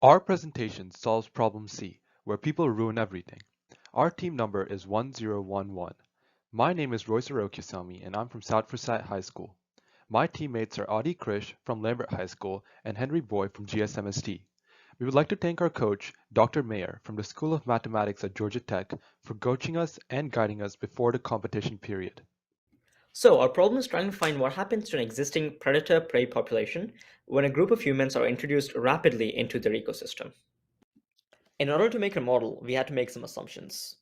Our presentation solves problem C, where people ruin everything. Our team number is 1011. My name is Royce Arockiasamy and I'm from South Forsyth High School. My teammates are Krish from Lambert High School and Henry Boy from GSMST. We would like to thank our coach, Dr. Mayer from the School of Mathematics at Georgia Tech, for coaching us and guiding us before the competition period. So our problem is trying to find what happens to an existing predator-prey population when a group of humans are introduced rapidly into their ecosystem. In order to make a model, we had to make some assumptions.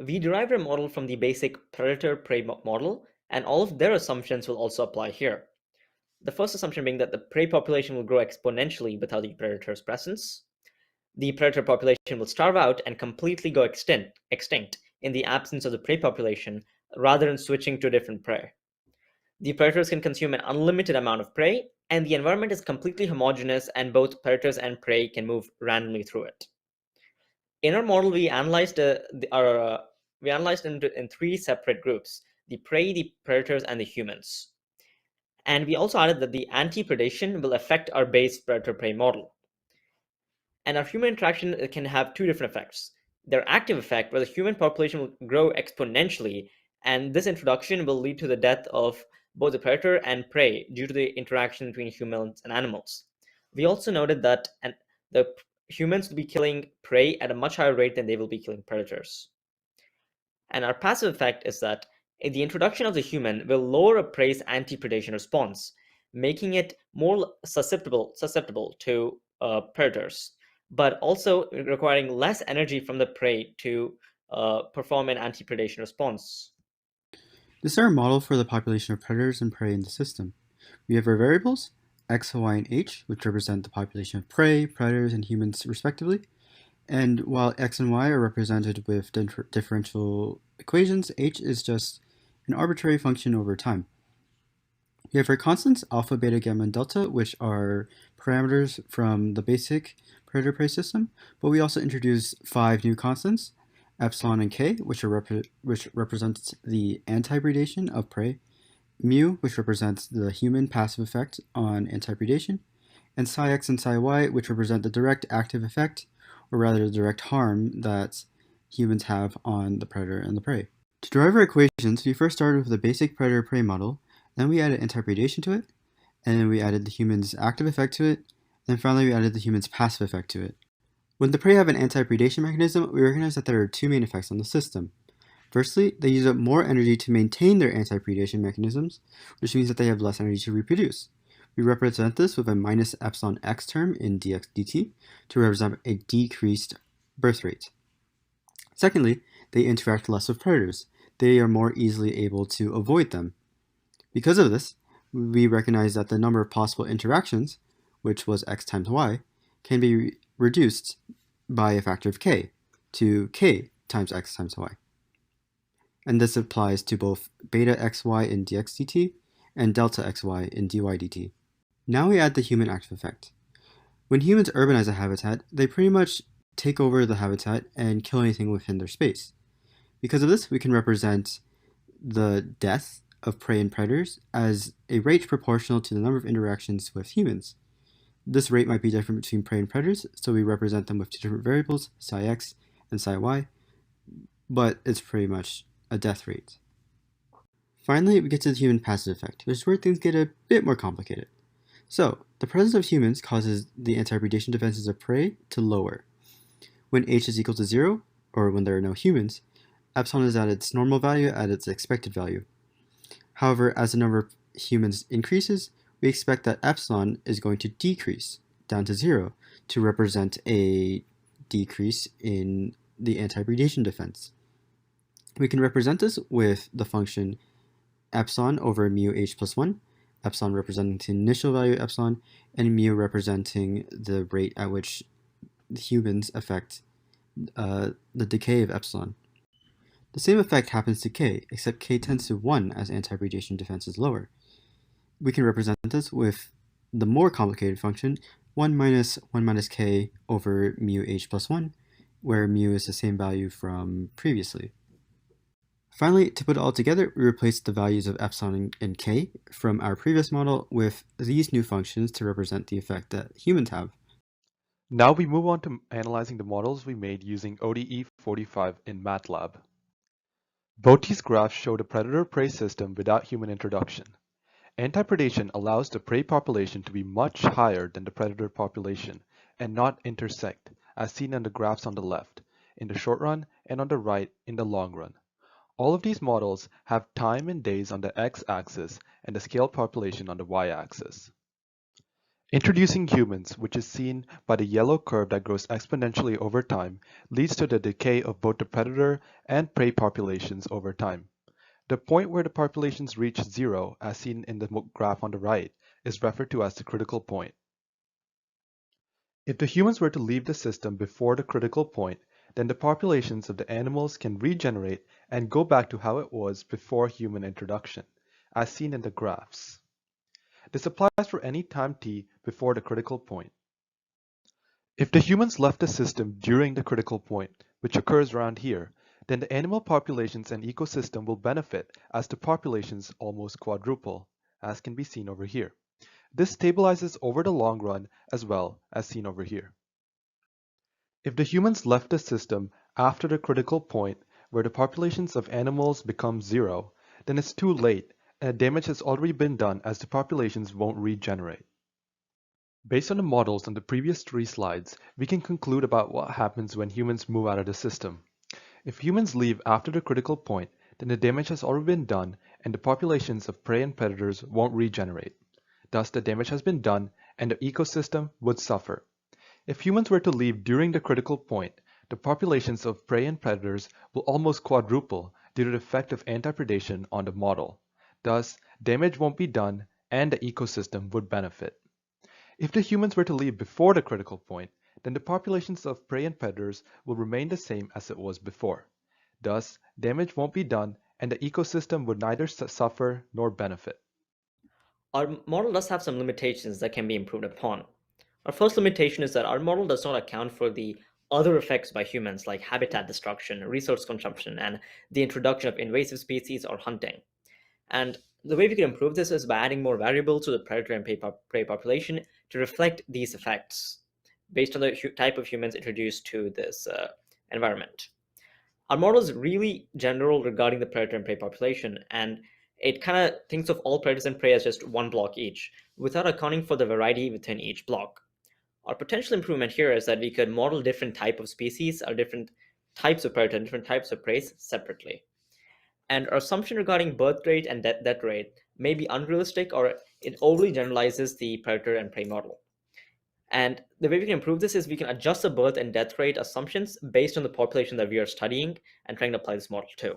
We derived a model from the basic predator-prey model, and all of their assumptions will also apply here. The first assumption being that the prey population will grow exponentially without the predator's presence. The predator population will starve out and completely go extinct in the absence of the prey population rather than switching to a different prey. The predators can consume an unlimited amount of prey, and the environment is completely homogeneous and both predators and prey can move randomly through it. In our model, we analyzed in three separate groups: the prey, the predators, and the humans. And we also added that the anti-predation will affect our base predator-prey model. And our human interaction can have two different effects. Their active effect, where the human population will grow exponentially, and this introduction will lead to the death of both the predator and prey due to the interaction between humans and animals. We also noted that the humans will be killing prey at a much higher rate than they will be killing predators. And our passive effect is that the introduction of the human will lower a prey's anti-predation response, making it more susceptible to predators, but also requiring less energy from the prey to perform an anti-predation response. This is our model for the population of predators and prey in the system. We have our variables, x, y, and h, which represent the population of prey, predators, and humans respectively. And while x and y are represented with differential equations, h is just an arbitrary function over time. We have our constants, alpha, beta, gamma, and delta, which are parameters from the basic predator-prey system, but we also introduce 5 new constants, epsilon and k, which represents the anti-predation of prey, mu, which represents the human passive effect on anti-predation, and psi x and psi y, which represent the direct active effect, or rather the direct harm that humans have on the predator and the prey. To derive our equations, we first started with the basic predator-prey model, then we added anti-predation to it, and then we added the human's active effect to it, and finally we added the human's passive effect to it. When the prey have an anti-predation mechanism, we recognize that there are two main effects on the system. Firstly, they use up more energy to maintain their anti-predation mechanisms, which means that they have less energy to reproduce. We represent this with a minus epsilon x term in dx dt to represent a decreased birth rate. Secondly, they interact less with predators. They are more easily able to avoid them. Because of this, we recognize that the number of possible interactions, which was x times y, can be reduced by a factor of k to k times x times y. And this applies to both beta xy in dx dt and delta xy in dy dt. Now we add the human active effect. When humans urbanize a habitat, they pretty much take over the habitat and kill anything within their space. Because of this, we can represent the death of prey and predators as a rate proportional to the number of interactions with humans. This rate might be different between prey and predators, so we represent them with two different variables, psi x and psi y, but it's pretty much a death rate. Finally, we get to the human passive effect, which is where things get a bit more complicated. So, the presence of humans causes the anti-predation defenses of prey to lower. When h is equal to 0, or when there are no humans, epsilon is at its normal value at its expected value. However, as the number of humans increases, we expect that epsilon is going to decrease down to 0 to represent a decrease in the anti-predation defense. We can represent this with the function epsilon over mu h plus 1, epsilon representing the initial value of epsilon, and mu representing the rate at which the humans affect the decay of epsilon. The same effect happens to k, except k tends to 1 as anti-predation defense is lower. We can represent this with the more complicated function 1 minus k over mu h plus 1, where mu is the same value from previously. Finally, to put it all together, we replace the values of epsilon and k from our previous model with these new functions to represent the effect that humans have. Now we move on to analyzing the models we made using ODE 45 in MATLAB. Both these graphs show the predator-prey system without human introduction. Anti-predation allows the prey population to be much higher than the predator population and not intersect, as seen in the graphs on the left, in the short run, and on the right, in the long run. All of these models have time in days on the x-axis and the scaled population on the y-axis. Introducing humans, which is seen by the yellow curve that grows exponentially over time, leads to the decay of both the predator and prey populations over time. The point where the populations reach zero, as seen in the graph on the right, is referred to as the critical point. If the humans were to leave the system before the critical point, then the populations of the animals can regenerate and go back to how it was before human introduction, as seen in the graphs. This applies for any time t before the critical point. If the humans left the system during the critical point, which occurs around here, then the animal populations and ecosystem will benefit as the populations almost quadruple, as can be seen over here. This stabilizes over the long run as well, as seen over here. If the humans left the system after the critical point, where the populations of animals become zero, then it's too late and damage has already been done as the populations won't regenerate. Based on the models on the previous 3 slides, we can conclude about what happens when humans move out of the system. If humans leave after the critical point, then the damage has already been done and the populations of prey and predators won't regenerate. Thus, the damage has been done and the ecosystem would suffer. If humans were to leave during the critical point, the populations of prey and predators will almost quadruple due to the effect of anti-predation on the model. Thus, damage won't be done and the ecosystem would benefit. If the humans were to leave before the critical point, then the populations of prey and predators will remain the same as it was before. Thus, damage won't be done and the ecosystem would neither suffer nor benefit. Our model does have some limitations that can be improved upon. Our first limitation is that our model does not account for the other effects by humans like habitat destruction, resource consumption, and the introduction of invasive species or hunting. And the way we can improve this is by adding more variables to the predator and prey population to reflect these effects based on the type of humans introduced to this environment. Our model is really general regarding the predator and prey population, and it kind of thinks of all predators and prey as just one block each, without accounting for the variety within each block. Our potential improvement here is that we could model different type of species or different types of predator and different types of prey separately. And our assumption regarding birth rate and death rate may be unrealistic, or it overly generalizes the predator and prey model. And the way we can improve this is we can adjust the birth and death rate assumptions based on the population that we are studying and trying to apply this model to.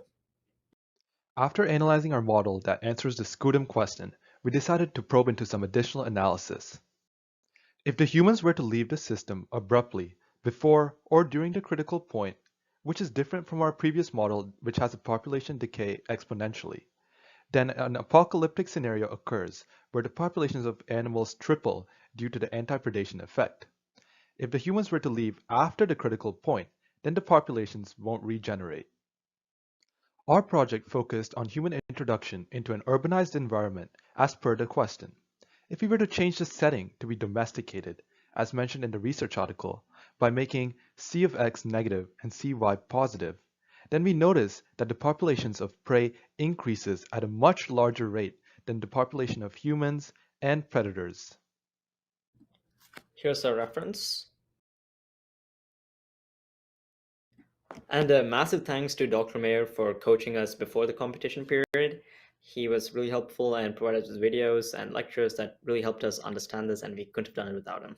After analyzing our model that answers the SCUDEM question, we decided to probe into some additional analysis. If the humans were to leave the system abruptly before or during the critical point, which is different from our previous model which has a population decay exponentially, then an apocalyptic scenario occurs where the populations of animals triple due to the anti-predation effect. If the humans were to leave after the critical point, then the populations won't regenerate. Our project focused on human introduction into an urbanized environment as per the question. If we were to change the setting to be domesticated, as mentioned in the research article, by making C of x negative and Cy positive, then we notice that the populations of prey increases at a much larger rate than the population of humans and predators. Here's a reference. And a massive thanks to Dr. Mayer for coaching us before the competition period. He was really helpful and provided us with videos and lectures that really helped us understand this, and we couldn't have done it without him.